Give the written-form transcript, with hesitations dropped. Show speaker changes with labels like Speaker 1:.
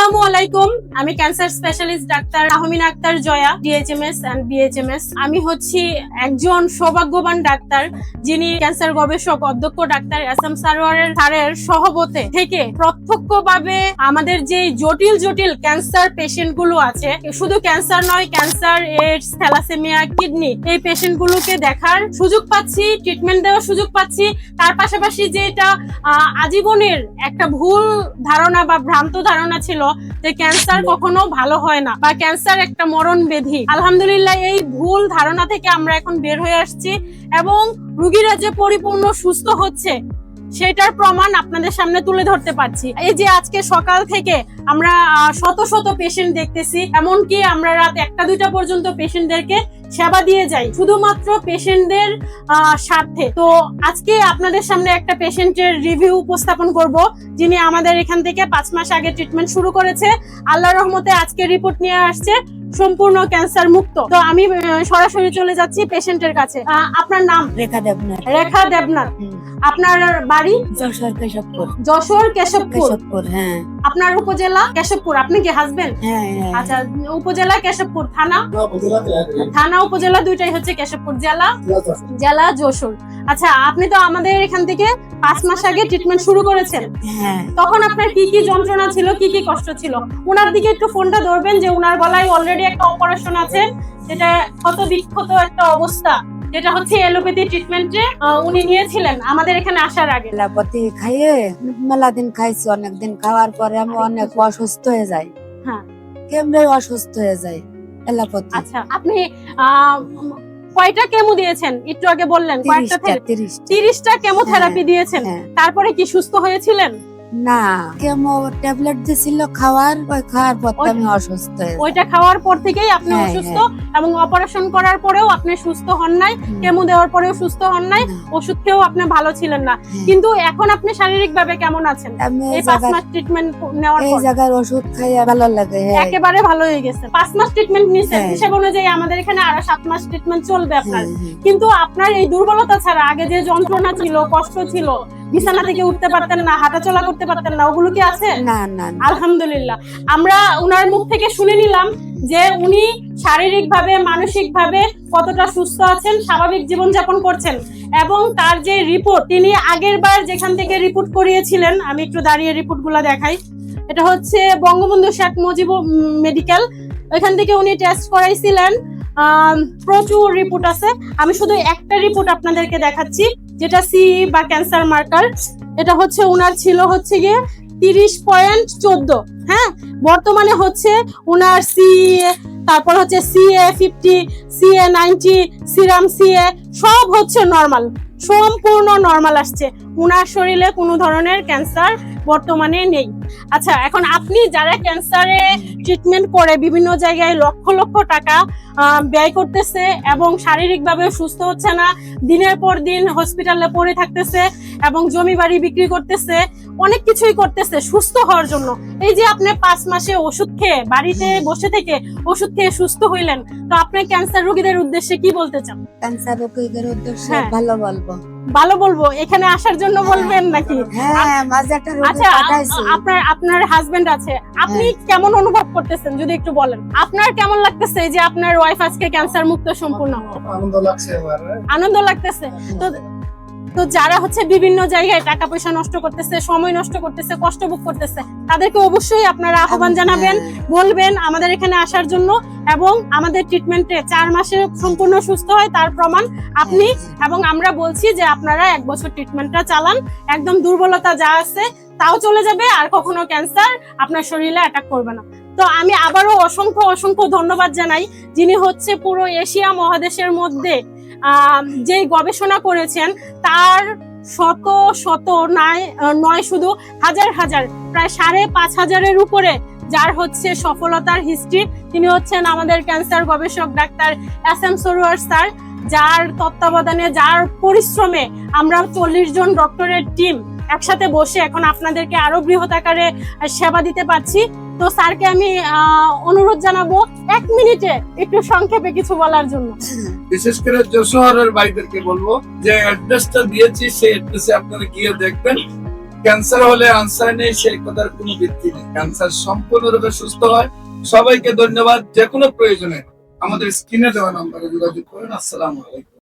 Speaker 1: আসসালামু আলাইকুম। আমি cancer specialist doctor Ahmina Akhtar Joya, DHMS and BHMS. আমি হচ্ছি একজন সৌভাগ্যবান ডাক্তার যিনি ক্যান্সার গবেষক অধ্যক্ষ ডাক্তার এসএম স্যারের সহবতে থেকে প্রত্যক্ষভাবে আমাদের যে জটিল জটিল ক্যান্সার পেশেন্ট গুলো আছে, শুধু ক্যান্সার নয়, ক্যান্সার, এইডস, থ্যালাসেমিয়া, কিডনি, এই পেশেন্ট গুলোকে দেখার সুযোগ পাচ্ছি, ট্রিটমেন্ট দেওয়ার সুযোগ পাচ্ছি। তার পাশাপাশি যে এটা আজীবনের একটা ভুল ধারণা বা ভ্রান্ত ধারণা ছিল যে ক্যান্সার কখনো ভালো হয় না বা ক্যান্সার একটা মরণ ব্যাধি, আলহামদুলিল্লাহ এই ভুল ধারণা থেকে আমরা এখন বের হয়ে আসছি এবং রোগীরা যে পরিপূর্ণ সুস্থ হচ্ছে সেটার প্রমাণ আপনাদের সামনে তুলে ধরতে পারছি। এই যে আজকে সকাল থেকে আমরা শত শত পেশেন্ট দেখতেছি, এমনকি আমরা রাত 1টা-2টা পর্যন্ত পেশেন্টদেরকে সেবা দিয়ে যাই শুধুমাত্র পেশেন্টদের স্বার্থে। তো আজকে আপনাদের সামনে একটা পেশেন্টের রিভিউ উপস্থাপন করব যিনি আমাদের এখান থেকে 5 মাস আগে ট্রিটমেন্ট শুরু করেছে। আল্লাহর রহমতে আজকে রিপোর্ট নিয়ে আসছে সম্পূর্ণ ক্যান্সার মুক্ত। তো আমি সরাসরি চলে যাচ্ছি পেশেন্টের কাছে। আপনার নাম?
Speaker 2: রেখা দেবনাথ।
Speaker 1: রেখা দেবনাথ। আপনার বাড়ি?
Speaker 2: যশোর কেশবপুর।
Speaker 1: যশোর কেশবপুর।
Speaker 2: হ্যাঁ।
Speaker 1: আপনার উপজেলা? কেশবপুর। আপনি কি হাজবেন্ড?
Speaker 2: হ্যাঁ।
Speaker 1: আচ্ছা, উপজেলা কেশবপুর, থানা উপজেলা দুইটাই হচ্ছে কেশবপুর, জেলা যশোর। আচ্ছা, আপনি তো আমাদের এখান থেকে 5 মাস আগে ট্রিটমেন্ট শুরু করেছেন।
Speaker 2: হ্যাঁ।
Speaker 1: তখন আপনার কি কি যন্ত্রণা ছিল, কি কি কষ্ট ছিল? উনার দিকে একটু ফোনটা ধরবেন যে উনার গলায় অলরেডি একটা অপারেশন আছে, যেটা ক্ষত বিক্ষত একটা অবস্থা, যেটা হচ্ছে এলোপ্যাথি ট্রিটমেন্টে উনি নিয়েছিলেন আমাদের এখানে আসার আগে।
Speaker 2: এলোপ্যাথি খাইয়ে মেলা দিন খাইছি, অনেকদিন খাওয়ার পরে আমি অনেক অসুস্থ হয়ে যাই।
Speaker 1: হ্যাঁ,
Speaker 2: কেমনে অসুস্থ হয়ে যাই এলোপ্যাথি।
Speaker 1: আচ্ছা, আপনি কয়টা কেমো দিয়েছেন? একটু আগে বললেন 30টা কেমোথেরাপি দিয়েছেন। তারপরে কি সুস্থ হয়েছিলেন?
Speaker 2: না, কেমো ট্যাবলেট দিছিল খাওয়ার, ওই খাওয়ার পর আমি অসুস্থ হয়ে যাই।
Speaker 1: ওইটা খাওয়ার পর থেকেই আপনি অসুস্থ এবং অপারেশন করার পরেও আপনি সুস্থ হন নাই, কেমো দেওয়ার পরেও সুস্থ হন নাই, ওষুধ খেয়েও আপনি ভালো ছিলেন না। কিন্তু এখন আপনি শারীরিকভাবে কেমন আছেন? এই 5 মাস ট্রিটমেন্ট নেওয়ার পর
Speaker 2: এই জায়গার ওষুধ খাইয়া ভালো লাগে।
Speaker 1: একেবারে ভালো হয়ে গেছে। 5 মাস ট্রিটমেন্ট নিয়েছেন, হিসেব অনুযায়ী আমাদের এখানে আরো 7 মাস ট্রিটমেন্ট চলবে আপনার। কিন্তু আপনার এই দুর্বলতা ছাড়া আগে যে যন্ত্রণা ছিল, কষ্ট ছিল, বিছানা থেকে উঠতে পারতেন না, হাঁটাচলা করতে পারতেন না, ওগুলো কি আছে?
Speaker 2: না না।
Speaker 1: আলহামদুলিল্লাহ, আমরা উনার মুখ থেকে শুনে নিলাম যে উনি শারীরিক ভাবে, মানসিক ভাবে কতটা সুস্থ আছেন, স্বাভাবিক জীবনযাপন করছেন। এবং তার যে রিপোর্ট, তিনি আগের বার যেখান থেকে রিপোর্ট করিয়েছিলেন, আমি একটু দাঁড়িয়ে রিপোর্ট গুলা দেখাই। এটা হচ্ছে বঙ্গবন্ধু শেখ মুজিব মেডিকেল, ওইখান থেকে উনি টেস্ট করাইছিলেন। প্রচুর রিপোর্ট আছে, আমি শুধু একটা রিপোর্ট আপনাদেরকে দেখাচ্ছি, যেটা সি বা ক্যান্সার মার্কার। এটা হচ্ছে উনার ছিল হচ্ছে গিয়ে 30.14। হ্যাঁ, বর্তমানে হচ্ছে উনার সিএ, তারপর হচ্ছে CA50, CA90, সিরাম CA সব হচ্ছে নরমাল, সম্পূর্ণ নরমাল আসছে। উনার শরীরে কোনো ধরনের ক্যান্সার বর্তমানে নেই। আচ্ছা, এখন আপনি যারা ক্যান্সারে ট্রিটমেন্ট করে বিভিন্ন জায়গায় লক্ষ লক্ষ টাকা ব্যয় করতেছে এবং শারীরিকভাবে সুস্থ হচ্ছে না, দিনের পর দিন হসপিটালে পড়ে থাকতেছে এবং জমি বাড়ি বিক্রি করতেছে, অনেক কিছুই করতেছে সুস্থ হওয়ার জন্য। এই যে আপনি 5 মাসে ওষুধ খেয়ে, বাড়িতে বসে থেকে ওষুধ খেয়ে সুস্থ হইলেন, তো আপনি ক্যান্সার রোগীদের উদ্দেশ্যে কি বলতে চান?
Speaker 2: ক্যান্সার রোগীদের উদ্দেশ্যে ভালো বলবো। এখানে আসার জন্য বলবেন নাকি?
Speaker 1: হ্যাঁ, মাঝে একটা রোগী পাঠাইছি। আপনার হাজবেন্ড আছে, আপনি কেমন অনুভব করতেছেন যদি একটু বলেন? আপনার কেমন লাগতেছে যে আপনার ওয়াইফ আজকে ক্যান্সার মুক্ত সম্পূর্ণ? আনন্দ লাগতেছে। তো যারা হচ্ছে বিভিন্ন জায়গায় টাকা পয়সা নষ্ট করতেছে, সময় নষ্ট করতেছে, কষ্ট ভোগ করতেছে, তাদেরকে অবশ্যই আপনারা আহ্বান জানাবেন, বলবেন আমাদের এখানে আসার জন্য। এবং আমাদের ট্রিটমেন্টে 4 মাসে সম্পূর্ণ সুস্থ হয় তার প্রমাণ আপনি এবং আমরা বলছি যে আপনারা 1 বছর ট্রিটমেন্টটা চালান, একদম দুর্বলতা যা আছে তাও চলে যাবে, আর কখনো ক্যান্সার আপনার শরীরে অ্যাটাক করবে না। তো আমি আবারও অসংখ্য ধন্যবাদ জানাই যিনি হচ্ছে পুরো এশিয়া মহাদেশের মধ্যে যে গবেষণা করেছেন, তার শত নয় শুধু হাজার প্রায় 5,500-এর উপরে যার হচ্ছে সফলতার হিস্ট্রি। তিনি হচ্ছেন আমাদের ক্যান্সার গবেষক ডাক্তার এসএম স্যার, যার তত্ত্বাবধানে, যার পরিশ্রমে আমরা 40 জন ডক্টরের টিম একসাথে বসে এখন আপনাদেরকে আরো বৃহৎ আকারে সেবা দিতে পারছি। তো স্যারকে আমি অনুরোধ জানাবো 1 মিনিটে একটু সংক্ষেপে কিছু বলার জন্য।
Speaker 3: বিশেষ করে যশোরের ভাইদেরকে বলবো যে অ্যাড্রেসটা দিয়েছি, সেই অ্যাড্রেসে আপনারা গিয়ে দেখবেন ক্যান্সার হলে আনসার নেই সেই কথার কোনো ভিত্তি নেই। ক্যান্সার সম্পূর্ণরূপে সুস্থ হয়। সবাইকে ধন্যবাদ। যে কোনো প্রয়োজনে আমাদের স্ক্রিনে দেওয়া নম্বরে যোগাযোগ করুন। আসসালামু আলাইকুম।